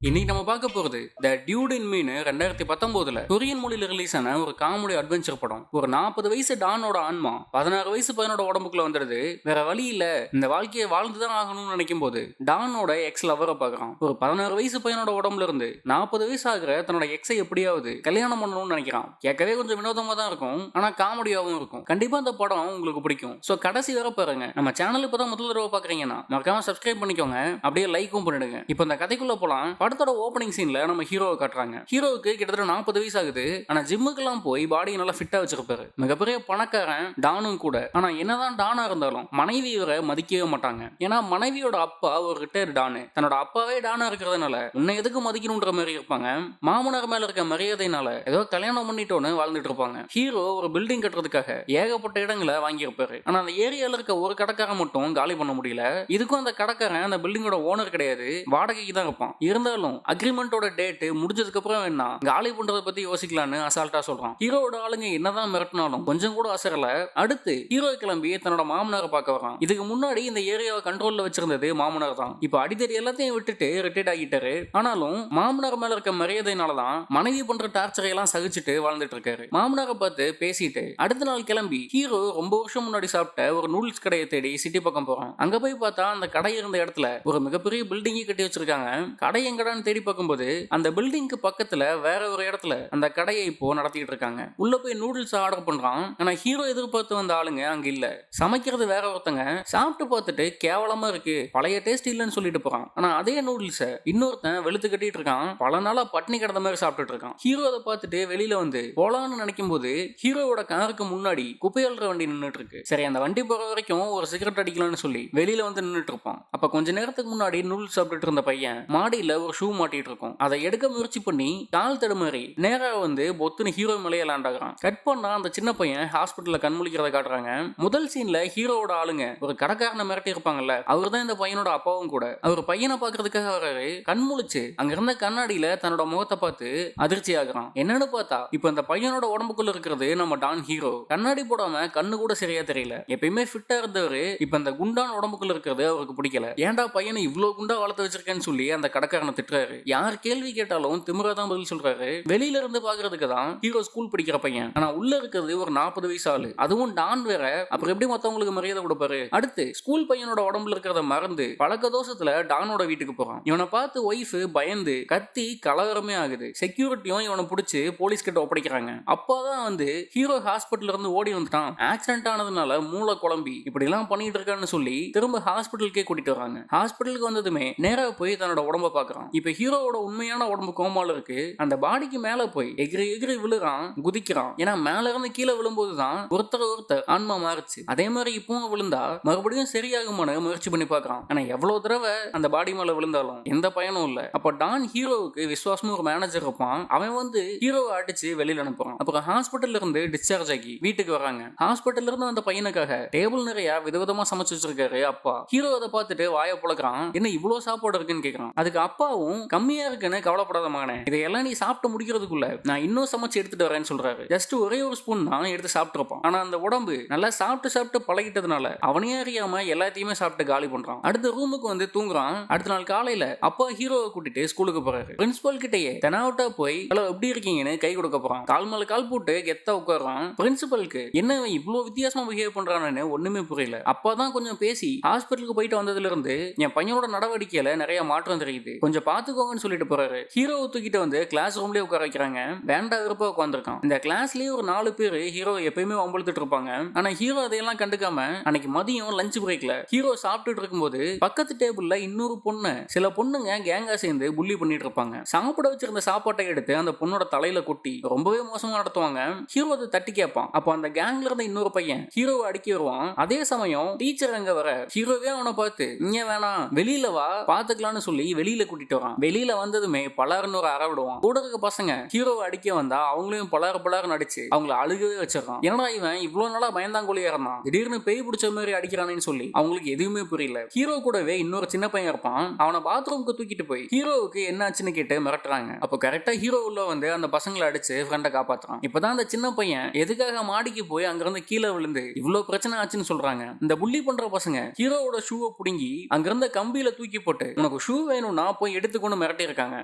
இன்னைக்கு நம்ம பார்க்க போறது த டியூட் இன் மீன் 2019 கொரியன் மொழியில ரிலீஸ் ஆன ஒரு காமெடி அட்வென்ச்சர் படம். ஒரு 40 வயசு டானோட ஆன்மா 16 வயசு பையனோட உடம்புக்குள்ள வந்துடுது. வேற வழி இல்ல, இந்த வாழ்க்கையை வாழ்ந்துதான் ஆகணும்னு நினைக்கும் போது டானோட எக்ஸ் லவரை பாக்குறான். ஒரு 16 வயசு பையனோட உடம்புல இருந்து 40 வயசு ஆகிற தன்னோட எக்ஸை எப்படியாவது கல்யாணம் பண்ணணும்னு நினைக்கிறான். கேட்கவே கொஞ்சம் வினோதமா தான் இருக்கும், ஆனா காமெடியாவும் இருக்கும். கண்டிப்பா இந்த படம் உங்களுக்கு பிடிக்கும். சோ கடைசி வரை பாருங்க. நம்ம சேனல் இப்பதான் முதல் தடவை பாக்குறீங்கன்னா மறக்காம சப்ஸ்கிரைப் பண்ணிக்கோங்க, அப்படியே லைக்கும் பண்ணிடுங்க. இப்போ இந்த கதைக்குள்ள போலாம். படத்தோட ஓப்பனிங் சீன்ல நம்ம ஹீரோவை காட்டுறாங்க. ஹீரோவுக்கு கிட்டத்தட்ட 40 வயசு ஆகுது. ஆனா ஜிம்முக்கெல்லாம் போய் பாடியை நல்லா ஃபிட்டா வச்சிருப்பாரு. மிகப்பெரிய பணக்காரன் டானும் கூட. ஆனா என்னதான் டானா இருந்தாலும் மனைவி இவரை மதிக்கவே மாட்டாங்க. ஏன்னா மனைவியோட அப்பா ஒரு ரிட்டையர் டானு. தன்னோட அப்பாவே டானா இருக்கிறதுனால உன்னை எதுக்கு மதிக்கணும்ன்ற மாதிரி இருப்பாங்க. மாமனார் மேல இருக்க மரியாதைனால ஏதோ கல்யாணம் பண்ணிட்டோன்னு வாழ்ந்துட்டு இருப்பாங்க. ஹீரோ ஒரு பில்டிங் கட்டுறதுக்காக ஏகப்பட்ட இடங்களை வாங்கியிருப்பாரு. ஆனா அந்த ஏரியால இருக்க ஒரு கடைக்காரன் மட்டும் காலி பண்ண முடியல. இதுக்கும் அந்த கடைக்காரன் அந்த பில்டிங்கோட ஓனர் கிடையாது, வாடகைக்கு தான் இருப்பான். இருந்தாலும் அக்ரிமெண்டோட டேட் முடிஞ்சதுக்கு அப்புறம் என்ன காலி பண்றத பத்தி யோசிக்கலான்னு அசால்ட்டா சொல்றான். ஹீரோட ஆளுங்க என்னதான் மிரட்டினாலும் கொஞ்சம் கூட அசரல. அடுத்து ஹீரோ கிளம்பி தன்னோட மாமனாரை பார்க்க வரான். இதுக்கு முன்னாடி இந்த ஏரியாவை கண்ட்ரோல்ல வச்சிருந்தது மாமனார் தான். இப்ப அடித்தடி எல்லாத்தையும் விட்டுட்டு ரிட்டையர்ட் ஆகிட்டாரு. ஆனாலும் மாமனார் மேல இருக்க மரியாதைனாலதான் மனைவி பண்ற டார்ச்சரை எல்லாம் சகிச்சுட்டு வாழ்ந்துட்டு இருக்காரு. மாமனாரை பார்த்து பேசிட்டு அடுத்த நாள் கிளம்பி ஹீரோ ரொம்ப வருஷம் முன்னாடி சாப்பிட்ட ஒரு நூடுல்ஸ் கடையை தேடி சிட்டி பக்கம் போறான். அங்க போய் பார்த்தா அந்த கடை இருந்த இடத்துல ஒரு மிகப்பெரிய பில்டிங்கை கட்டி வச்சிருக்காங்க. கடை எங்கடான்னு தேடி பார்க்கும்போது அந்த பில்டிங்க்கு பக்கத்துல வேற ஒரு இடத்துல அந்த கடையை இப்போ நடத்திட்டு இருக்காங்க. உள்ள போய் நூடுல்ஸ் ஆர்டர் பண்றான். ஆனா ஹீரோ எதிர்பார்த்து வந்த ஆளுங்க அங்க இல்ல. சமைக்கிறது வேற ஒருத்தங்க. சாப்பிட்டு பார்த்துட்டு கேவலமா இருக்கு, பழைய டேஸ்ட் இல்லைன்னு சொல்லிட்டு போறான். ஆனா அதே நூடுல்ஸை இன்னொருத்தன் வெளுத்து கட்டிட்டு இருக்கான். பல நாளா பட்னி கிடந்த மாதிரி சாப்பிட்டுட்டு இருக்கான். ஹீரோ அதை பார்த்துட்டு வெளியில வந்து போலான்னு நினைக்கும் போது ஹீரோவோட காருக்கு முன்னாடி குப்பையல்ற வண்டி நின்றுட்டு இருக்கு. சரி, அந்த வண்டி போற வரைக்கும் ஒரு சிகரெட் அடிக்கலாம்னு சொல்லி வெளியில வந்து நின்றுட்டு இருப்பான். அப்ப கொஞ்ச நேரத்துக்கு முன்னாடி நூடுல்ஸ் சாப்பிட்டுட்டு இருந்த பையன் மாடியில ஒரு ஷூ மாட்டிட்டு இருக்கும். அதை எடுக்க முயற்சி பண்ணி கால் தடுமாறி நேரா வந்து பொத்துன்னு ஹீரோ மேலேயே லேண்ட் ஆகுறான். கட் பண்ணா அந்த சின்ன பையன் ஹாஸ்பிட்டல்ல கண்முழிக்கிறத காட்டுறாங்க. முதல் சீன்ல ஹீரோவோட ஆளுங்க ஒரு கடைக்காரனை மிரட்டி இருப்பாங்கல்ல, அவர் தான் இந்த பையனோட அப்பாவும் கூட. அவர் பையனை பாக்குறதுக்காக வர்றாரு. கண்முழிச்சு அங்க இருந்த கண்ணாடியில தன்னோட முகத்தை பார்த்து அதிர்ச்சி ஆகுறான். என்னன்னு பார்த்தா இப்ப இந்த பையனோட உடம்புக்குள்ள இருக்கிறது நம்ம டான் ஹீரோ. கண்ணாடி போடாம கண்ணு கூட சரியா தெரியல. எப்பயுமே ஃபிட்டா இருந்தவரு இப்ப இந்த குண்டான உடம்புக்குள்ள இருக்கிறது அவருக்கு பிடிக்கல. ஏன்டா பையனை இவ்வளவு குண்டா வளர்த்து வச்சிருக்கேன்னு சொல்லி அந்த கடைக்காரனை திட்டுறாரு. யார் கேள்வி கேட்டாலும் திமிராதான் பதில் சொல்றாரு. வெளியில இருந்து பாக்குறதுக்கு தான் ஹீரோ ஸ்கூல் படிக்கிற பையன். ஆனா உள்ள இருக்கிறது ஒரு 40 வயசு ஆளு. அதுவும் டான் வேற. அப்புறம் எப்படி மத்தவங்களுக்கு மரியாதை கொடுப்பாரு? அடுத்து ஸ்கூல் பையனோட உடம்புல இருக்கிறத மறந்து பழக்க தோஷத்துல டானோட வீட்டுக்கு போறான். இவனை பார்த்து ஒய்ஃப் பயந்து கத்தி கலவரமே ஆகுது. செக்யூரிட்டியும் இவனை பிடிச்சி போலீஸ் கிட்ட ஒப்படைக்கிறாங்க. அப்பதான் வந்து ஹீரோ ஹாஸ்பிட்டல் இருந்து ஓடி வந்துட்டான், ஆக்சிடென்ட் ஆனதுனால மூளை குழம்பி இப்படி எல்லாம் பண்ணிட்டு இருக்கான்னு சொல்லி திரும்ப ஹாஸ்பிட்டலுக்கே கூட்டிட்டு வராங்க. ஹாஸ்பிட்டலுக்கு வந்ததுமே நேரா போய் தன்னோட உடம்ப பாக்குறான். இப்ப ஹீரோவோட உண்மையான உடம்பு கோமால இருக்கு. அந்த பாடிக்கு மேல போய் எகிரி எகிரி விழுறான், குதிக்கிறான். ஏன்னா மேல இருந்து கீழே விழும்போதுதான் ஒருத்தர் ஆன்மா மாறுச்சு. அதே மாதிரி இப்பவும் விழுந்தா மறுபடியும் சரியாகுமான முயற்சி பண்ணி பாக்குறான். ஆனா எவ்வளவு தடவை அந்த பாடி மேல விழுந்தாலும் எந்த பயனும் இல்ல. அப்ப டான் ஹீரோவுக்கு விசுவாசமா ஒரு மேனேஜர் இருப்பான். அவன் வந்து ஹீரோவை அடிச்சு வெளியில அனுப்புறான். அப்புறம் ஹாஸ்பிட்டல்ல இருந்து டிஸ்சார்ஜ் ஆகி வீட்டுக்கு வராங்க. ஹாஸ்பிட்டல்ல இருந்து அந்த பையனுக்காக டேபிள் நிறைய விதவிதமா சமைச்சு வச்சிருக்காரு அப்பா. ஹீரோ அதை பார்த்துட்டு வாயை புழக்கிறான். என்ன இவ்வளவு சாப்பாடு இருக்குன்னு கேட்கறான். அதுக்கு அப்பாவும் கம்மியா இருக்குன்னு கவலைப்படாத மகனே, இதையெல்லாம் நீ சாப்பிட்டு முடிக்கிறதுக்குள்ள நான் இன்னும் சமைச்சு எடுத்துட்டு வரேன்னு சொல்றாரு. ஜஸ்ட் ஒரே ஒரு ஸ்பூன் தான் எடுத்து சாப்பிட்டுருப்பான். ஆனா அந்த உடம்பு நல்லா சாப்பிட்டு பழகிட்டதுனால அவனே அறியாம எல்லாத்தையுமே சாப்பிட்டு காலி பண்றான். அடுத்த ரூமுக்கு வந்து தூங்குறான். அடுத்த நாள் காலையில அப்பா ஹீரோவை கூட்டிட்டு ஸ்கூலுக்கு போறாரு. பிரின்சிபல் கிட்டயே தெனாவட்டா போய் ஹலோ எப்படி இருக்கீங்கன்னு கை கொடுக்க போறான். கால் மேல கால் போட்டு கெத்தா உட்கார்றான். பிரின்சிபலுக்கு என்ன இவ்வளவு வித்தியாசமா பிஹேவ் பண்றான்னு ஒண்ணுமே புரியல. அப்பதான் கொஞ்சம் பேசி ஹாஸ்பிட்டலுக்கு போயிட்டு வந்ததுல இருந்து என் பையனோட நடவடிக்கையில நிறைய மாற்றம் தெரியுது, கொஞ்சம் பாத்துக்கோங்கன்னு சொல்லிட்டு போறாரு. ஹீரோவை தூக்கிட்டு வந்து கிளாஸ் ரூம்லயே உட்கார வைக்கிறாங்க. வேண்டா விருப்ப உட்காந்துருக்கான். இந்த கிளாஸ்லயே ஒரு 4 பேர் ஹீரோ எப்பயுமே வம்பழுத்துட்டு இருப்பாங்க. ஆனா ஹீரோ அதையெல்லாம் கண்டுக்காம அன்னைக்கு மதியம் லஞ்ச் பிரேக்ல ஹீரோ சாப்பிட்டுட்டு இருக்கும்போது பக்கத்து டேபிள்ல இன்னொரு பொண்ணு சில பொண்ணுங்க கேங்கா சேர்ந்து புள்ளி பண்ணிட்டு இருப்பாங்க. சாப்பிட வச்சிருந்த சாப்பாட்டை எடுத்து அந்த பொண்ணோட தலையில கொட்டி ரொம்பவே மோசமா நடத்துவாங்க. ஹீரோ அதை தட்டி கேட்பான். அப்போ அந்த கேங்ல இருந்த இன்னொரு பையன் ஹீரோவை அடிக்க வருவான். அதே சமயம் டீச்சர் அங்க வர ஹீரோவே அவனை பார்த்து இங்க வேணாம் வெளியில வா பாத்துக்கலாம்னு சொல்லி வெளியில கூட்டிட்டு வரான். வெளியில வந்ததுமே பலாருன்னு ஒரு அற விடுவான். கூட இருக்க பசங்க ஹீரோவை அடிக்க வந்தா அவங்களையும் பலாறு அடிச்சு அவங்களை அழுகவே வச்சிடறான். ஏன்னா இவன் இவ்வளவு நாளா பயந்தாங்கொழியா இருந்தான், திடீர்னு பேய் பிடிச்ச மாதிரி அடிக்கிறானேன்னு சொல்லி அவங்களுக்கு எதுவுமே புரியல. ஹீரோ கூடவே இன்னொரு சின்ன பையன் இருப்பான். அவனை பாத்ரூமுக்கு தூக்கிட்டு போய் ஹீரோவுக்கு என்ன ஆச்சுன்னு கேட்டு மிரட்டுறாங்க. அப்போ கரெக்டா ஹீரோ உள்ள வந்து அந்த பசங்களை அடிச்சு ஃப்ரெண்டை காப்பாத்துறான். இப்பதான் அந்த சின்ன பையன் எதுக்காக மாடிக்கு போய் அங்கிருந்து கீழே விழுந்து இவ்வளவு பிரச்சனை ஆச்சுன்னு சொல்றாங்க. இந்த புள்ளி பண்ற பசங்க ஹீரோவோட ஷூவை புடுங்கி அங்கிருந்த கம்பியில தூக்கி போட்டு உனக்கு ஷூ வேணும்னா போய் எடுத்து எடுத்துக்கொண்டு மிரட்டி இருக்காங்க.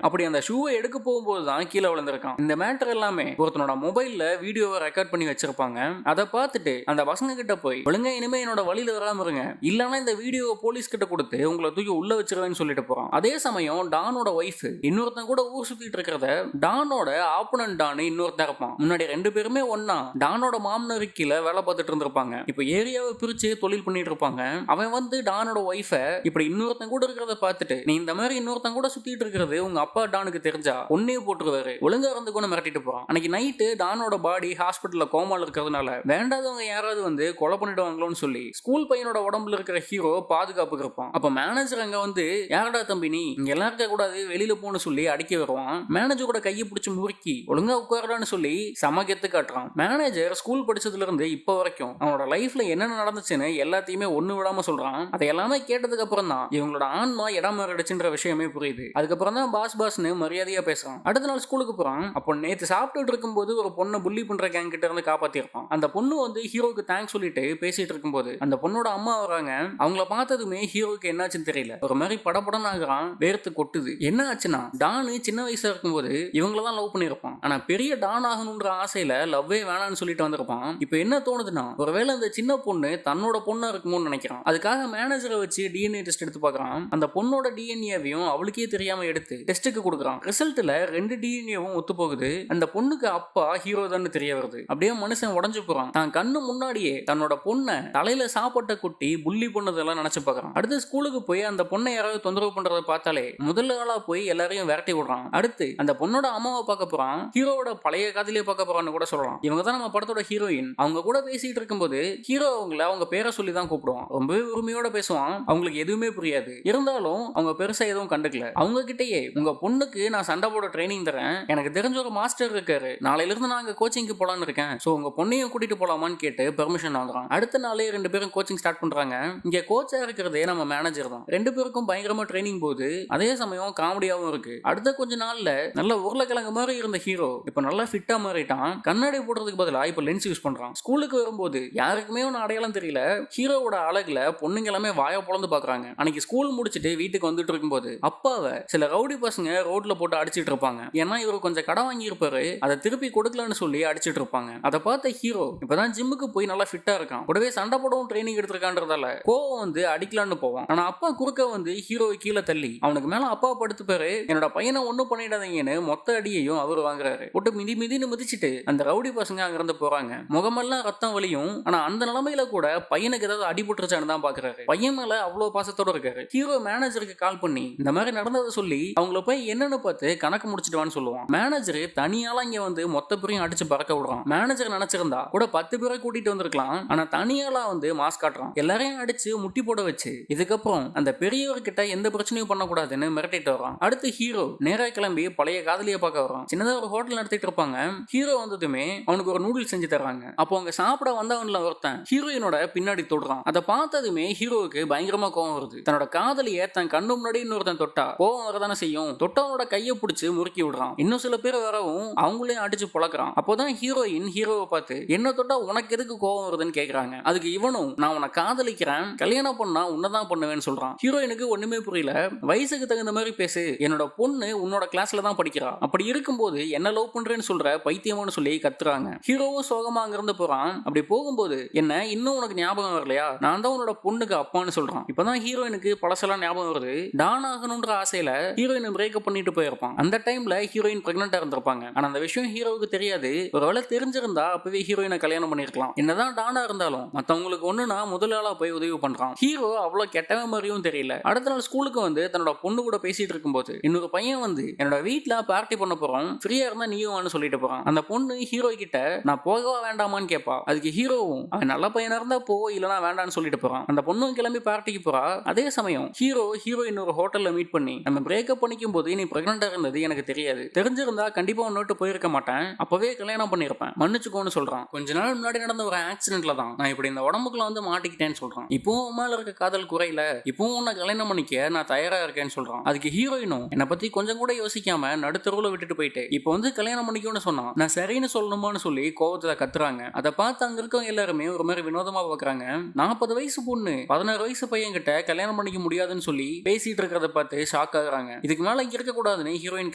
அப்படி அந்த ஷூவை எடுக்க போகும்போது தான் கீழே விழுந்திருக்கான். இந்த மேட்டர் எல்லாமே ஒருத்தனோட மொபைல்ல வீடியோவை ரெக்கார்ட் பண்ணி வச்சிருப்பாங்க. அதை பார்த்துட்டு அந்த பசங்க கிட்ட போய் ஒழுங்கா இனிமே என்னோட வழியில வராம இருங்க, இல்லனா இந்த வீடியோவை போலீஸ் கிட்ட கொடுத்து உங்களை தூக்கி உள்ள வச்சிருவேன்னு சொல்லிட்டு போறான். அதே சமயம் டானோட ஒய்ஃப் இன்னொருத்தன் கூட ஊர் சுத்திட்டு இருக்கிறத டானோட ஆப்போனன்ட் டான் இன்னொருத்தன் இருப்பான். முன்னாடி 2 பேருமே ஒன்னா டானோட மாமனார் கீழே வேலை பார்த்துட்டு இருந்திருப்பாங்க. இப்போ ஏரியாவை பிரிச்சு தொழில் பண்ணிட்டு இருப்பாங்க. அவன் வந்து டானோட ஒய்ஃப இப்படி இன்னொருத்தன் கூட இருக்கிறத பார்த்துட்டு, நீ இந்த மாதிரி இன்னொருத்தன் கூட சுத்திட்டு இருக்கிறது உங்க அப்பா டானுக்கு தெரிஞ்சா ஒன்னே போட்டுருவாரு, ஒழுங்கா இருந்து கூட மிரட்டிட்டு போறான். அன்னைக்கு நைட்டு டானோட பாடி ஹாஸ்பிட்டல்ல கோமால இருக்கிறதுனால வேண்டாதவங்க யாராவது வந்து கொலை பண்ணிடுவாங்களோன்னு சொல்லி ஸ்கூல் பையனோட உடம்புல இருக்கிற ஹீரோ பாதுகாப்புக்கு இருப்பான். அப்ப மேனேஜர் அங்க வந்து, யாரடா தம்பி நீ இங்க எல்லாம் இருக்க கூடாது, வெளியில போன்னு சொல்லி அடிக்க வருவான். மேனேஜரோட கையை பிடிச்சு முறுக்கி ஒழுங்கா உட்காரடான்னு சொல்லி சமகெத்து காட்டுறான். மேனேஜர் ஸ்கூல் படிச்சதுல இருந்து இப்ப வரைக்கும் அவனோட லைஃப்ல என்னென்ன நடந்துச்சுன்னு எல்லாத்தையுமே ஒண்ணு விடாம சொல்றான். அதை எல்லாமே கேட்டதுக்கு அப்புறம் தான் இவங்களோட ஆன்மா இடம் மாறிடுச்சுன்ற விஷயமே புரியுது. அதுக்கப்புறம் தான் பாஸ்னு மரியாதையா பேசுறான். அடுத்த நாள் ஸ்கூலுக்கு போறான். அப்போ நேத்து சாப்பிட்டுட்டு இருக்கும்போது ஒரு பொண்ணை புள்ளி பண்ற கேங் கிட்ட இருந்து காப்பாத்திருப்பான். அந்த பொண்ணு வந்து ஹீரோக்கு தேங்க்ஸ் சொல்லிட்டு பேசிட்டு இருக்கும்போது அந்த பொண்ணோட அம்மா வராங்க. அவங்கள பார்த்ததுமே ஹீரோக்கு என்னாச்சுன்னு தெரியல, ஒரு மாதிரி படபடன்னு ஆகுறான், வேர்த்து கொட்டுது. என்ன ஆச்சுன்னா, டானு சின்ன வயசா இருக்கும்போது இவங்களதான் லவ் பண்ணிருப்பான். ஆனா பெரிய டான் ஆகணும்ன்ற ஆசையில லவ்வே வேணான்னு சொல்லிட்டு வந்திருப்பான். இப்போ என்ன தோணுதுன்னா, ஒருவேளை அந்த சின்ன பொண்ணு தன்னோட பொண்ணா இருக்குமோன்னு நினைக்கிறான். அதுக்காக மேனேஜரை வச்சு டிஎன்ஏ டெஸ்ட் எடுத்து பார்க்கறான். அந்த பொண்ணோட டிஎன்ஏவையும் அவளுக்கே தெரியாம எடுத்து டெஸ்ட்டுக்கு கொடுக்குறான். ரிசல்ட்ல 2 டிஎன்ஏவும் ஒத்து போகுது. அந்த பொண்ணுக்கு அப்பா ஹீரோ தான் தெரிய வருது. அப்படியே மனுஷன் உடஞ்சு போறான். தான் கண்ணு முன்னாடியே தன்னோட பொண்ணை தலையில சாப்பாட்டை கொட்டி புள்ளி பண்ணதெல்லாம் நினைச்சு பார்க்கறான். அடுத்து ஸ்கூலுக்கு போய் அந்த பொண்ணை யாராவது தொந்தரவு பண்றதை பார்த்தாலே முதல் ஆளா போய் எல்லாரையும் விரட்டி விடுறான். அடுத்து அந்த பொண்ணோட அம்மாவை பார்க்க போறான். ஹீரோவோட பழைய காதலியை பார்க்க போறான்னு கூட சொல்லலாம். இவங்க தான் நம்ம படத்தோட ஹீரோயின். அவங்க கூட பேசிட்டு இருக்கும்போது ஹீரோ அவங்க பேரை சொல்லி தான் கூப்பிடுவான். ரொம்பவே உரிமையோட பேசுவான். அவங்களுக்கு எதுவுமே புரியாது. இருந்தாலும் அவங்க பெருசா எதுவும் கண்டுக்கல. அவங்க கிட்டயே, உங்க பொண்ணுக்கு நான் சண்டை போட ட்ரைனிங் தரேன், எனக்கு தெரிஞ்ச ஒரு மாஸ்டர் இருக்காரு, நாளையில இருந்து நான் அங்க கோச்சிங்க்கு போலான்னு இருக்கேன், சோ உங்க பொண்ணையும் கூட்டிட்டு போலாமான்னு கேட்டு பெர்மிஷன் வாங்குறான். அடுத்த நாளே 2 பேரும் கோச்சிங் ஸ்டார்ட் பண்றாங்க. இங்க கோச்சா இருக்கிறதே நம்ம மேனேஜர் தான். 2 பேருக்கும் பயங்கரமா ட்ரைனிங் போகுது. அதே சமயம் காமெடியாவும் இருக்கு. அடுத்த கொஞ்ச நாள்ல நல்ல உருளைக்கிழங்கு மாதிரி இருந்த ஹீரோ இப்ப நல்லா ஃபிட்டா மாறிட்டான். கண்ணாடி போடுறதுக்கு பதிலா இப்ப லென்ஸ் யூஸ் பண்றான். ஸ்கூலுக்கு வரும்போது யாருக்குமே ஒன்னும் அடையாளம் தெரியல. ஹீரோவோட அழகுல பொண்ணுங்க எல்லாமே வாய பொளந்து பாக்குறாங்க. அன்னைக்கு ஸ்கூல் முடிச்சுட்டு வீட்டுக்கு வந்துட்டு இருக்கும்போது அப்பாவை சில ரவுடி பசங்க ரோட்ல போட்டு அடிச்சிட்டு இருப்பாங்க. ஏன்னா இவரு கொஞ்சம் கடன் வாங்கி இருப்பாரு, அதை திருப்பி கொடுக்கலன்னு சொல்லி அடிச்சிட்டு இருப்பாங்க. அதை பார்த்த ஹீரோ இப்பதான் ஜிம்முக்கு போய் நல்லா ஃபிட்டா இருக்கான். கூடவே சண்டை போடவும் ட்ரைனிங் எடுத்திருக்கான்றதால கோவம் வந்து அடிக்கலான்னு போவான். ஆனா அப்பா குறுக்க வந்து ஹீரோவை கீழே தள்ளி அவனுக்கு மேல அப்பா படுத்துப்பாரு, என்னோட பையனை ஒண்ணும் பண்ணிடாதீங்கன்னு மொத்த அடியையும் அவர் வாங்குறாரு. போட்டு மிதின்னு மிதிச்சுட்டு அந்த ரவுடி பசங்க அங்க இருந்து போறாங்க. முகமெல்லாம் ரத்தம் வலியும். ஆனா அந்த நிலைமையில கூட பையனுக்கு ஏதாவது அடிபட்டுருச்சான்னு தான் பாக்குறாரு. பையன் மேல அவ்வளவு பாசத்தோட இருக்காரு. ஹீரோ மேனேஜருக்கு கால் பண்ணி இந்த மாதிரி நடந்ததை சொல்லி அவங்கள போய் என்னன்னு பார்த்து கணக்கு முடிச்சிட்டுவான்னு சொல்லுவான். மேனேஜர் தனியால இங்க வந்து மொத்த பேரையும் அடிச்சு பறக்க விடுறான். மேனேஜர் நினைச்சிருந்தா கூட 10 பேரை கூட்டிட்டு வந்திருக்கலாம். ஆனா தனியாலா வந்து மாஸ்க் காட்டுறான். எல்லாரையும் அடிச்சு முட்டி போட வச்சு இதுக்கப்புறம் அந்த பெரியவர்கிட்ட எந்த பிரச்சனையும் பண்ணக்கூடாதுன்னு மிரட்டிட்டு வரான். அடுத்து ஹீரோ நேரா கிளம்பி பழைய காதலியை பார்க்க வரான். சின்னதா ஒரு ஹோட்டல் நடத்திட்டு இருப்பாங்க. ஹீரோ வந்ததுமே அவனுக்கு ஒரு நூடுல்ஸ் செஞ்சு தர்றாங்க. அப்போ அவங்க சாப்பிட வந்தவன்ல ஒருத்தன் ஹீரோயினோட பின்னாடி தொடுறான். அதை பார்த்ததுமே ஹீரோவுக்கு பயங்கரமா கோவம் வருது. தன்னோட காதலியை தன் கண்ணு முன்னாடி இன்னொருத்தன் தொட்டா கோவம் வரதானே செய்யும். தொட்டவனோட கையை பிடிச்சு முறுக்கி விடுறான். இன்னும் சில பேர் வரவும் அவங்களையும் அடிச்சு பொழக்கிறான். அப்போதான் ஹீரோயின் ஹீரோவை பார்த்து, என்ன தொட்டா உனக்கு எதுக்கு கோவம் வருதுன்னு கேக்குறாங்க. அதுக்கு இவனும், நான் உன்னை காதலிக்கிறேன், கல்யாணம் பண்ணா உன்னதான் பண்ணுவேன்னு சொல்றான். ஹீரோயினுக்கு ஒண்ணுமே புரியல. வயசுக்கு தகுந்த மாதிரி பேசு, என்னோட பொண்ணு உன்னோட கிளாஸ்ல தான் படிக்கிறா, அப்படி இருக்கும்போது என்ன லவ் பண்றேன்னு சொல்ற பைத்தியம்னு சொல்லி கத்துறாங்க. ஹீரோவும் சோகமா அங்கிருந்து போறான். அப்படி போகும்போது, என்ன இன்னும் உனக்கு ஞாபகம் வரலையா, நான் தான் உன்னோட பொண்ணுக்கு அப்பான்னு சொல்றான். இப்பதான் ஹீரோயினுக்கு பழசெல்லாம் ஞாபகம் வருது. டான் ஆகணும்ன்ற ஆசையில ஹீரோயின் பிரேக்கப் பண்ணிட்டு போயிருப்பான். அந்த டைம்ல ஹீரோயின் பிரெக்னெண்டா இருந்திருப்பாங்க. ஆனா அந்த விஷயம் ஹீரோவுக்கு தெரியாது. ஒருவேளை தெரிஞ்சிருந்தா அப்பவே ஹீரோயினை கல்யாணம் பண்ணிருக்கலாம். என்னதான் டானா இருந்தாலும் மத்தவங்களுக்கு ஒண்ணுனா முதல் ஆளா போய் உதவி பண்றான். ஹீரோ அவ்வளவு கெட்டவன் மாதிரியும் தெரியல. அடுத்த நாள் ஸ்கூலுக்கு வந்து தன்னோட பொண்ணு கூட பேசிட்டு இருக்கும்போது இன்னொரு பையன் வந்து, என்னோட வீட்டுல பார்ட்டி பண்ண போறோம், ஃப்ரீயா இருந்தா நீயும் வான்னு சொல்லிட்டு போறான். அந்த பொண்ணு ஹீரோ கிட்ட நான் போகவா வேண்டாமான்னு கேட்பா. அதுக்கு ஹீரோவும், அவன் நல்ல பையனா இருந்தா போ, இல்லனா வேண்டாம்னு சொல்லிட்டு போறான். அந்த பொண்ணும் கிளம்பி பார்ட்டிக்கு போறா. அதே சமயம் ஹீரோயின் ஒரு ஹோட்டல்ல மீட் பண்ணி, நம்ம பிரேக்கப் பண்ணிக்கும் போது நீ பிரெக்னெண்டா இருந்தது எனக்கு தெரியாது, தெரிஞ்சிருந்தா கண்டிப்பா உன்னோட்டு போயிருக்க மாட்டேன், அப்பவே கல்யாணம் பண்ணிருப்பேன், மன்னிச்சுக்கோன்னு சொல்றான். கொஞ்ச நாள் முன்னாடி நடந்த ஒரு ஆக்சிடென்ட்ல தான் நான் இப்படி இந்த உடம்புக்குள்ள வந்து மாட்டிக்கிட்டேன்னு சொல்றான். இப்பவும் உமால இருக்க காதல் குறையில, இப்பவும் உன்னை கல்யாணம் பண்ணிக்க நான் தயாரா இருக்கேன்னு சொல்றான். அதுக்கு ஹீரோயினும் என்னை பத்தி கொஞ்சம் கூட யோசிக்காம நடுத்தருவுல விட்டுட்டு போயிட்டு இப்போ வந்து கல்யாணம் பண்ணிக்கோன்னு சொன்னான். நான் சரின்னு சொல்லணுமான்னு சொல்லி கோவத்துல கத்துறாங்க. அதை பார்த்து அங்க இருக்கவங்க எல்லாருமே ஒரு மாதிரி வினோதமா பாக்குறாங்க. 40 வயசு பொண்ணு 16 வயசு பையன் கிட்ட கல்யாணம் பண்ணிக்க முடியாதுன்னு சொல்லி பேசிட்டு இருக்கிறத பார்த்து ஷாக் ஆகுறாங்க. இதுக்கு மேல இங்க இருக்க கூடாதுன்னு ஹீரோயின்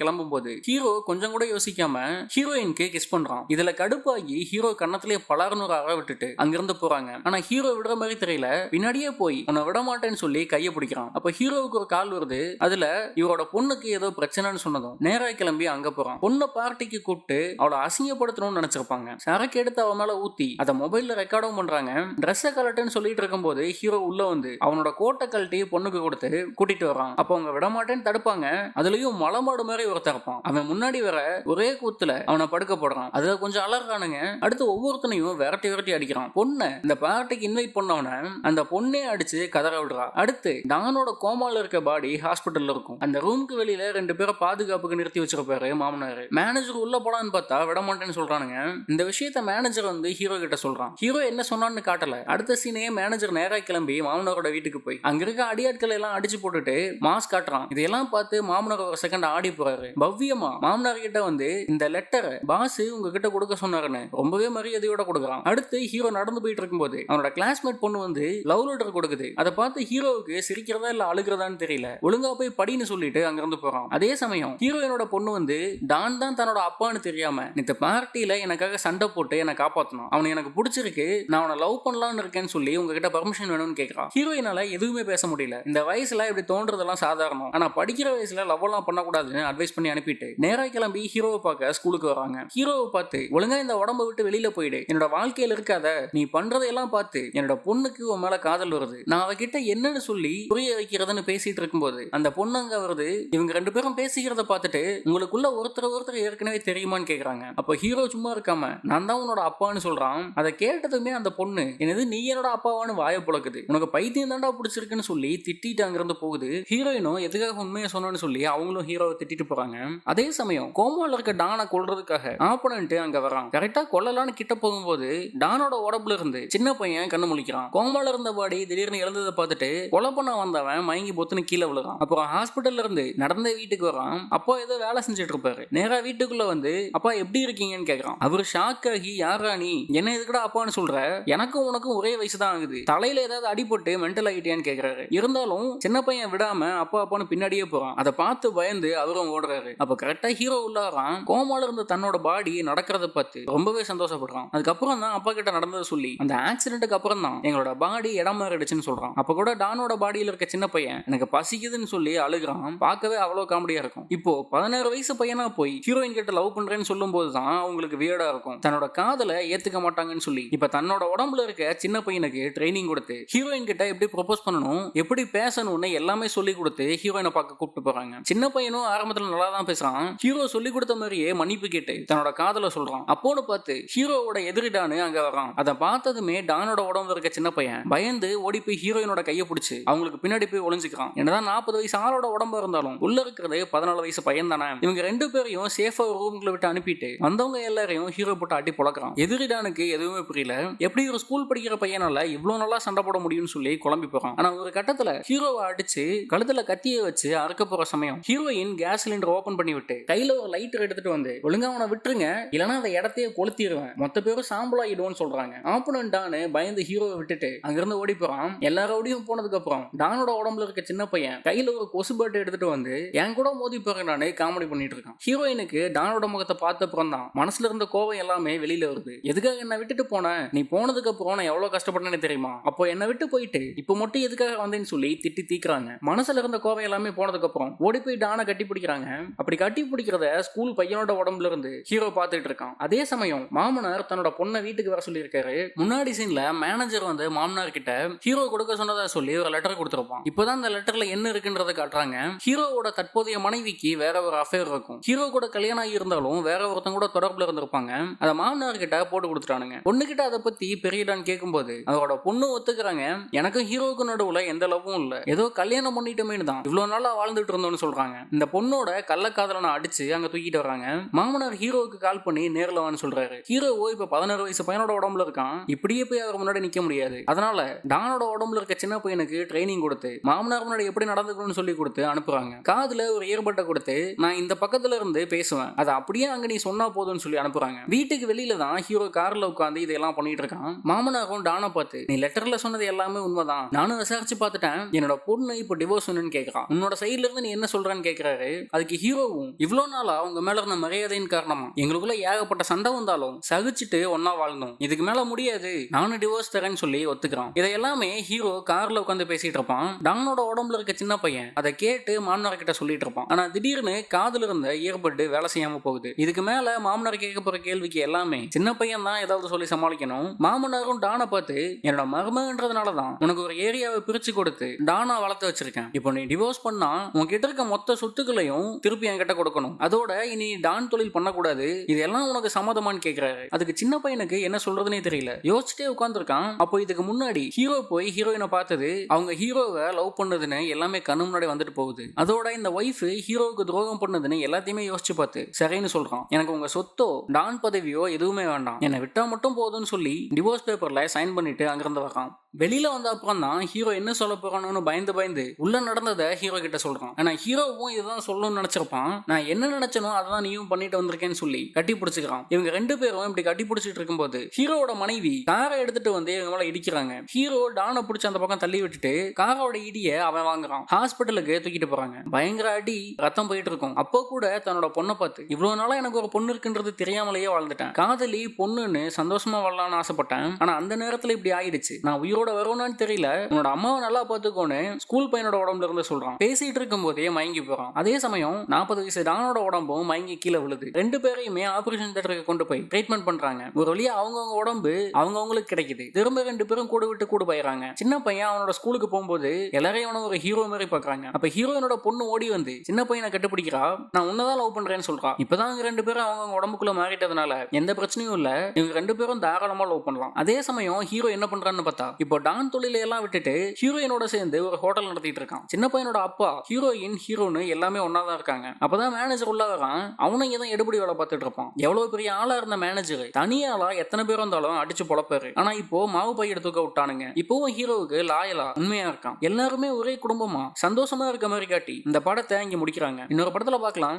கிளம்பும் போது ஹீரோ கொஞ்சம் கூட யோசிக்காம ஹீரோயினுக்கு கிஸ் பண்றான். இதுல கடுப்பாகி ஹீரோ கண்ணத்திலே பலர்னு ஒரு அற விட்டுட்டு அங்கிருந்து போறாங்க. ஆனா ஹீரோ விடுற மாதிரி தெரியல, பின்னாடியே போய் உன்னை விட மாட்டேன்னு சொல்லி கையை பிடிக்கிறான். அப்ப ஹீரோவுக்கு ஒரு கால் வருது. அதுல இவரோட பொண்ணுக்கு ஏதோ பிரச்சனைன்னு சொன்னதும் நேரா கிளம்பி அங்க போறான். பொண்ணை பார்ட்டிக்கு கூப்பிட்டு அவளை அசிங்கப்படுத்தணும்னு நினைச்சிருப்பாங்க. சரக்கு எடுத்து அவன் மேல ஊத்தி அதை மொபைல்ல ரெக்கார்டும் பண்றாங்க. ட்ரெஸ்ஸை கலட்டுன்னு சொல்லிட்டு இருக்கும்போது ஹீரோ உள்ள வந்து அவனோட கோட்டை கழட்டி பொண்ணுக்கு கொடுத்து கூட்டிட்டு வரான். அப்ப அவங்க விட மாட்டேன்னு தடுப்பாங்க. அதுலயும் மலமாடு மாதிரி ஒருத்தர் இருப்பான். அவன் முன்னாடி வர ஒரே கூத்துல அவனை படுக்க போடுறான். அதுல கொஞ்சம் அலறானுங்க. அடுத்து ஒவ்வொருத்தனையும் விரட்டி விரட்டி அடிக்கிறான். பொண்ணை இந்த பார்ட்டிக்கு இன்வைட் பண்ணவன அந்த பொண்ணே அடிச்சு கதற விடுறா. அடுத்து டானோட கோமால இருக்க பாடி ஹாஸ்பிட்டல்ல இருக்கும். அந்த ரூமுக்கு வெளியில 2 பேரை பாதுகாப்புக்கு நிறுத்தி வச்சிருப்பாரு மாமனாரு. மேனேஜர் உள்ள போலான்னு பார்த்தா விட மாட்டேன்னு சொல்றானுங்க. இந்த விஷயத்த மேனேஜர் வந்து ஹீரோ கிட்ட சொல்றான். ஹீரோ என்ன சொன்னான்னு காட்டல. அடுத்த சீனே மேனேஜர் நேரா கிளம்பி மாமனாரோட வீட்டுக்கு போய் அங்க இருக்க அடியாட்களை எல்லாம் அடிச்சு போட்டுட்டு மாஸ்க் காட்டுறான். இதெல்லாம் பார்த்து மாமனார் ஒரு செகண்ட் ஆடி போறாரு. பவ்யமா மாமனார் கிட்ட வந்து இந்த லெட்டரை பாஸ் உங்ககிட்ட கொடுக்க சொன்னாருன்னு ரொம்பவே மரியாதையோட கொடுக்குறான். அடுத்து ஹீரோ நடந்து போயிட்டு இருக்கும்போது அவனோட கிளாஸ்மேட் பொண்ணு வந்து லவ் லெட்டர் கொடுக்குது. அதை பார்த்து ஹீரோவுக்கு சிரிக்கிறதா இல்ல அழுகிறதான்னு தெரியல. ஒழுங்கா போய் படின்னு சொல்லிட்டு அங்கிருந்து போறான். அதே சமயம் ஹீரோயினோட பொண்ணு வந்து டான் தான் தன்னோட அப்பான்னு தெரியாம இந்த பார்ட்டியில எனக்காக சண்டை போட்டு என்னை காப்பாத்தணும், அவனை எனக்கு பிடிச்சிருக்கு, நான் அவனை லவ் பண்ணலாம்னு இருக்கேன்னு சொல்லி உங்ககிட்ட பர்மிஷன் வேணும்னு கேட்கறான். ஹீரோயினால எதுவுமே பேச முடியல. இந்த வயசுல இப்படி தோன்றதெல்லாம் சாதாரணம், ஆனா படிக்கிற வயசுல லவ் எல்லாம் பண்ணக்கூடாதுன்னு அட்வைஸ் பண்ணி அனுப்பிட்டு நேரா கிளம்பி ஹீரோவை பார்க்க ஸ்கூலுக்கு வராங்க. ஹீரோவை பார்த்து ஒழுங்கா இந்த உடம்பை விட்டு வெளியில போயிடு, என்னோட வாழ்க்கையில இருக்காத, நீ பண்றதையெல்லாம் பார்த்து என்னோட பொண்ணுக்கு உன் மேல காதல் வருது, நான் அவகிட்ட என்னன்னு சொல்லி புரிய வைக்கிறதுன்னு பேசிட்டு இருக்கும்போது அந்த பொண்ணு அங்க வருது. இவங்க 2 பேரும் பேசிக்கிறத பார்த்துட்டு உங்களுக்குள்ள ஒருத்தர் ஏற்கனவே தெரியுமான்னு கேக்குறாங்க. அப்ப ஹீரோ சும்மா இருக்காம நான் தான் உன்னோட அப்பான்னு சொல்றான். அதை கேட்டதுமே அந்த பொண்ணு என்னது நீ என்னோட அப்பாவான்னு வாய புழக்குது, உனக்கு பைத்தியம் தாண்டா பிடிச்சிருக்குன்னு சொல்லி திட்டிட்டு அங்கிருந்து போகுது. ஹீரோயினும் எதுக்காக உண்மையை சொன்னு சொல்லி அவங்களும் ஹீரோவை திட்டிட்டு போறாங்க. அதே சமயம் கோமால இருக்க டானை கொல்றதுக்காக ஆப்பனன்ட் அங்க வரான். கரெக்டா கொல்லலான்னு கிட்ட போகும்போது டானோட உடம்புல இருந்து சின்ன பையன் கண்ணு முழிக்கிறான். கோமால இருந்த பாடி திடீர்னு இறந்ததை பார்த்துட்டு கொலை பண்ண வந்தவன் மயங்கி பொத்துன்னு கீழே விழுறான். அப்புறம் ஹாஸ்பிட்டல்ல இருந்து நடந்த வீட்டுக்கு வரான். அப்பா ஏதோ வேலை செஞ்சுட்டு இருப்பாரு. நேரா வீட்டுக்குள்ள வந்து அப்பா எப்படி இருக்கீங்கன்னு கேக்குறான். அவரு ஷாக் ஆகி யாரா நீ, என்ன எதுக்குடா அப்பான்னு சொல்ற, எனக்கும் உனக்கும் ஒரே வயசு தான் ஆகுது, தலையில ஏதாவது அடிபட்டு மென்டல் ஆகிட்டியான்னு கேக்குறாரு. இருந்தாலும் சின்ன பையன் விடாம அப்பா அப்பான்னு பின்னாடியே போறான். அதை பார்த்து பயந்து அவரும் ஓடுறாரு. அப்ப கரெக்டா ஹீரோ உள்ளாரான். கோமால இருந்த தன்னோட பாடி நடக்கிறத பார்த்து ரொம்பவே சந்தோஷப்படுறான். அதுக்கப்புறம் தான் அப்பா கிட்ட நடந்ததை சொல்லி அந்த ஆக்சிடென்ட்டுக்கு அப்புறம் தான் எங்களோட பாடி இடம் மாறிடுச்சுன்னு சொல்றான். அப்ப கூட டானோட பாடியில இருக்க சின்ன பையன் எனக்கு பசிக்குதுன்னு சொல்லி அழுகிறான். பார்க்கவே அவ்வளவு காமெடியா இருக்கும். இப்போ 16 வயசு பையனா போய் ஹீரோயின் கிட்ட லவ் பண்றேன்னு சொல்லும் போதுதான் அவங்களுக்கு வியர்டா இருக்கும். தன்னோட காதலை ஏத்துக்க மாட்டாங்கன்னு சொல்லி இப்ப தன்னோட உடம்புல இருக்க சின்ன பையனுக்கு ட்ரைனிங் கொடுத்து ஹீரோயின் கிட்ட எப்படி ப்ரொபோஸ் பண்ணணும், எப்படி பேசணும்னு எல்லாமே சொல்லி கொடுத்து ஹீரோயினை பார்க்க கூப்பிட்டு போறாங்க. சின்ன பையனும் ஆரம்பத்துல நல்லா தான் பேசுறான். ஹீரோ சொல்லி கொடுத்த மாதிரியே மன்னிப்பு கேட்டு தன்னோட காதலை சொல்றான். அப்போன்னு பார்த்து ஹீரோவோட எதிரி டானு அங்க வரான். அதை பார்த்ததுமே டானோட உடம்புல இருக்க சின்ன பையன் பயந்து ஓடி போய் ஹீரோயினோட கையை பிடிச்சு அவங்களுக்கு பின்னாடி போய் ஒளிஞ்சுக்கிறான். என்னதான் 40 வயசு ஆளோட உடம்பு இருந்தாலும் உள்ள இருக்கிறது 14 வயசு பையன் தானே. இவங்க 2 பேரையும் சேஃபா ரூம்குள்ள விட்டு அனுப்பிட்டு வந்தவங்க எல்லாரையும் ஹீரோ போட்டு அடி பொழக்கிறான். எதிரிடானுக்கு எதுவுமே புரியல. எப்படி ஒரு ஸ்கூல் படிக்கிற பையனால இவ்வளவு நல்லா சண்டை போட முடியும்னு சொல்லி குழம்பி போறான். ஆனா ஒரு கட்டத்துல ஹீரோவை அடிச்சு கழுத்துல கத்தியை வச்சு அறுக்க போற சமயம் ஹீரோயின் கேஸ் சிலிண்டர் ஓபன் பண்ணி விட்டு கையில ஒரு லைட்டர் எடுத்துட்டு வந்து ஒழுங்கா அவனை விட்டுருங்க, இல்லைன்னா அந்த இடத்தையே கொளுத்திடுவேன், மொத்த பேரும் சாம்பலாயிடுவோம்னு சொல்றாங்க. ஆப்பனன்ட் டானு பயந்து ஹீரோவை விட்டுட்டு அங்கிருந்து ஓடி போறான். எல்லாரோடையும் போனதுக்கு அப்புறம் டானோட உடம்புல இருக்க சின்ன பையன் கையில ஒரு கொசு பாட்டு எடுத்துட்டு வந்து என் கூட மோதி போறேன் நானு காமெடி பண்ணிட்டு இருக்கான். ஹீரோயினுக்கு டானோட முகத்தை பார்த்த அப்புறம் தான் மனசுல இருந்த கோவம் எல்லாமே வெளியில வருது. எதுக்காக என்ன விட்டுட்டு போன, நீ போனதுக்கு அப்புறம் நான் எவ்வளவு கஷ்டப்பட்டேன்னு தெரியுமா, அப்போ என்ன விட்டு போயிட்டு இப்ப மட்டும் எதுக்காக வந்தேன்னு சொல்லி திட்டி தீக்குறாங்க. மனசுல இருந்த கோவம் எல்லாமே போனதுக்கு அப்புறம் ஓடி போய் டானை கட்டி பிடிக்கிறாங்க. அப்படி கட்டி பிடிக்கிறத ஸ்கூல் பையனோட உடம்புல இருந்து ஹீரோ பார்த்துட்டு இருக்கான். அதே சமயம் மாமனார் தன்னோட பொண்ணை வீட்டுக்கு வர சொல்லி இருக்காரு. முன்னாடி சீன்ல மேனேஜர் வந்து மாமனார் கிட்ட ஹீரோ கொடுக்க சொன்னதா சொல்லி ஒரு லெட்டர் கொடுத்திருப்பான். இப்பதான் அந்த லெட்டர்ல என்ன இருக்குன்றத காட்டுறாங்க. ஹீரோவோட தற்போதைய மனைவிக்கு வேற ஒரு அஃபேர் இருக்கும். ஹீரோ கூட கல்யாணம் ஆகி இருந்தாலும் வேற ஒருத்தங்க கூட தொடர்புல இருந்திருப்பாங்க. அதை மாமனார் கிட்ட போட்டு கொடுத்துட்டானுங்க. பொண்ணு கிட்ட அதை பத்தி பெரியடான்னு கேட்கும்போது அவரோட பொண்ணு ஒத்துக்கிறாங்க. எனக்கும் ஹீரோவுக்கு நடுவுல எந்த லவ்வும் இல்ல, ஏதோ கல்யாணம் பண்ணிட்டோமேனு தான் இவ்வளவு நாளா வாழ்ந்துட்டு இருந்தோம்னு சொல்றாங்க. இந்த பொண்ணோட கள்ளக்காதலனை அடிச்சு அங்க தூக்கிட்டு வராங்க. மாமனார் ஹீரோவுக்கு கால் பண்ணி நேர்ல வான்னு சொல்றாரு. ஹீரோவோ இப்ப 16 வயசு பையனோட உடம்புல இருக்கான். இப்படியே போய் அவர் முன்னாடி நிக்க முடியாது. அதனால டானோட உடம்புல இருக்க சின்ன பையனுக்கு ட்ரைனிங் கொடுத்து மாமனார் முன்னாடி எப்படி நடந்துக்கணும்னு சொல்லி கொடுத்து அனுப்புறாங்க. காதுல ஒரு இயர்பட்டை கொடுத்து நான் இந்த பக்கத்துல இருந்து பேசுவேன், அதை அப்படியே அங்க நீ சொன்னா போதும்னு சொல்லி அனுப்புறாங்க. வீட்டுக்கு வெளியில தான் ஹீரோ கார்ல உட்காந்து இதெல்லாம் பண்ணிட்டு இருக்கான். மாமனாரும் டானை பார்த்து நீ லெட்டர்ல சொன்னது எல்லாமே உண்மைதான், நானும் விசாரிச்சு பார்த்துட்டேன், என்னோட பொண்ணு இப்போ டிவோர்ஸ் கேட்கறான், உன்னோட உன்னோட சைட்ல இருந்து நீ என்ன சொல்றன்னு கேக்குறாரு. அதுக்கு ஹீரோவும் இவ்வளவு நாளா உங்க மேல இருந்த மரியாதையின் காரணமா எங்களுக்குள்ள ஏகப்பட்ட சண்டை வந்தாலும் சகிச்சுட்டு ஒன்னா வாழ்ந்தோம், இதுக்கு மேல முடியாது, நானும் டிவோர்ஸ் தரேன்னு சொல்லி ஒத்துக்கிறான். இதை எல்லாமே ஹீரோ கார்ல உட்காந்து பேசிட்டு இருப்பான். டானோட உடம்புல இருக்க சின்ன பையன் அதை கேட்டு மாமனார் கிட்ட சொல்லிட்டு இருப்பான். ஆனா திடீர்னு காதுல இருந்த இயற்பட்டு வேலை செய்யாம போகுது. இதுக்கு மேல மாமனார் கேட்க போற கேள்விக்கு எல்லாமே சின்ன பையன் தான் ஏதாவது சொல்லி சமாளிக்கணும். மாமனாரும் டானை பார்த்து என்னோட மருமகன்றதுனாலதான் உனக்கு ஒரு ஏரியாவை பிரிச்சு கொடுத்து டானா வளர்த்து வச்சிருக்கேன், இப்போ நீ டிவோர்ஸ் பண்ணா உன்கிட்ட இருக்க மொத்த சொத்துக்களையும் திருப்பி என்கிட்ட கொடுக்கணும், அதோட இனி டான் தொழில் பண்ணக்கூடாது, இதெல்லாம் உனக்கு சம்மதமான்னு கேட்கிறாரு. அதுக்கு சின்ன பையனுக்கு என்ன சொல்றதுனே தெரியல, யோசிச்சுட்டே உட்காந்துருக்கான். அப்போ இதுக்கு முன்னாடி ஹீரோ போய் ஹீரோயினை பார்த்தது, அவங்க ஹீரோவை லவ் பண்ணதுன்னு எல்லாமே கண்ணு முன்னாடி வந்துட்டு போகுது. அதோட இந்த ஒய்ஃப் ஹீரோவுக்கு துரோகம் பண்ணதுன்னு எல்லாத்தையுமே யோசிச்சு பார்த்து சரின்னு சொல்றான். எனக்கு உங்க சொத்தோ டான் பதவியோ எதுவுமே வேண்டாம், என்னை விட்டா மட்டும் போதும்னு சொல்லி டிவோர்ஸ் பேப்பர்ல சைன் பண்ணிட்டு அங்கிருந்து வரான். வெளியில வந்த அப்புறம் தான் ஹீரோ என்ன சொல்ல போறானு பயந்து உள்ள நடந்ததை ஹீரோ கிட்ட சொல்றான். ஆனா ஹீரோவும் இதுதான் சொல்லணும்னு நினைச்சிருப்பான். நான் என்ன நினைச்சனோ அதான் நீயும் பண்ணிட்டு வந்திருக்கேன்னு சொல்லி கட்டி பிடிச்சிக்கிறான். இவங்க ரெண்டு பேரும் இப்படி கட்டி பிடிச்சிட்டு இருக்கும்போது ஹீரோட மனைவி காரை எடுத்துட்டு வந்து இவங்க மேல இடிக்கிறாங்க. ஹீரோ டானை பிடிச்ச அந்த பக்கம் தள்ளி விட்டுட்டு காரோட இடிய அவன் வாங்குறான். ஹாஸ்பிட்டலுக்கு தூக்கிட்டு போறாங்க. பயங்கர அடி, ரத்தம் போயிட்டு இருக்கும். அப்போ கூட தன்னோட பொண்ணை பார்த்து இவ்வளவு நாளா எனக்கு ஒரு பொண்ணு இருக்குன்றது தெரியாமலேயே வாழ்ந்துட்டேன், காதலி பொண்ணுன்னு சந்தோஷமா வாழலாம்னு ஆசைப்பட்டேன், ஆனா அந்த நேரத்துல இப்படி ஆயிடுச்சு, நான் உயிரோட வரணும்னு தெரியல, உன்னோட அம்மாவை நல்லா பார்த்துக்கோன்னு ஸ்கூல் பையனோட உடம்புல இருந்து சொல்றான். பேசிட்டு இருக்கும் போதே மயங்கி போறான். அதே சமயம் 40 வயசு டானோட உடம்பும் மயங்கி கீழே விழுது. ரெண்டு பேரையுமே ஆபரேஷன் தியேட்டருக்கு கொண்டு போய் ட்ரீட்மெண்ட் பண்றாங்க. ஒரு வழியா அவங்கவுங்க உடம்பு அவங்கவுங்களுக்கு கிடைக்குது. திரும்ப ரெண்டு பேரும் கூட விட்டு கூட போயிடறாங்க. சின்ன பையன் அவனோட ஸ்கூலுக்கு போகும்போது எல்லாரையும் ஒரு ஹீரோ மாதிரி பாக்குறாங்க. அப்ப ஹீரோயினோட பொண்ணு ஓடி வந்து சின்ன பையனை கட்டுப்பிடிக்கிறா, நான் உன்னதான் லவ் பண்றேன்னு சொல்றா. இப்பதான் அவங்க ரெண்டு பேரும் அவங்க உடம்புக்குள்ள மாறிட்டதுனால எந்த பிரச்சனையும் இல்ல, இவங்க ரெண்டு பேரும் தாராளமா லவ் பண்ணலாம். அதே சமயம் ஹீரோ என்ன பண்றான்னு பார்த்தா இப்போ டான் தொழிலை எல்லாம் விட்டுட்டு ஹீரோயினோட சேர்ந்து ஒரு ஹோட்டல் நடத்திட்டு இருக்கான். சின்ன பையனோட அப்பா ஹீரோயின் ஹீரோன்னு எல்லாமே ஒன்னாதான் இருக்காங்க. அப்பதான் மேனேஜர் உள்ள வரான். அவனும் இதான் எடுபடி வேலை பார்த்துட்டு இருப்பான். எவ்வளவு பெரிய ஆளா இருந்த மேனேஜர் தனியாளா எத்தனை பேர் வந்தாலும் அடிச்சு பொழப்பாரு. ஆனா இப்போ மாவு பை எடுத்துக்க விட்டானுங்க. இப்பவும் ஹீரோவுக்கு லாயலா உண்மையா இருக்கான். எல்லாருமே ஒரே குடும்பமா சந்தோஷமா இருக்க மாதிரி காட்டி இந்த படத்தை இங்க முடிக்கிறாங்க. இன்னொரு படத்துல பார்க்கலாம்.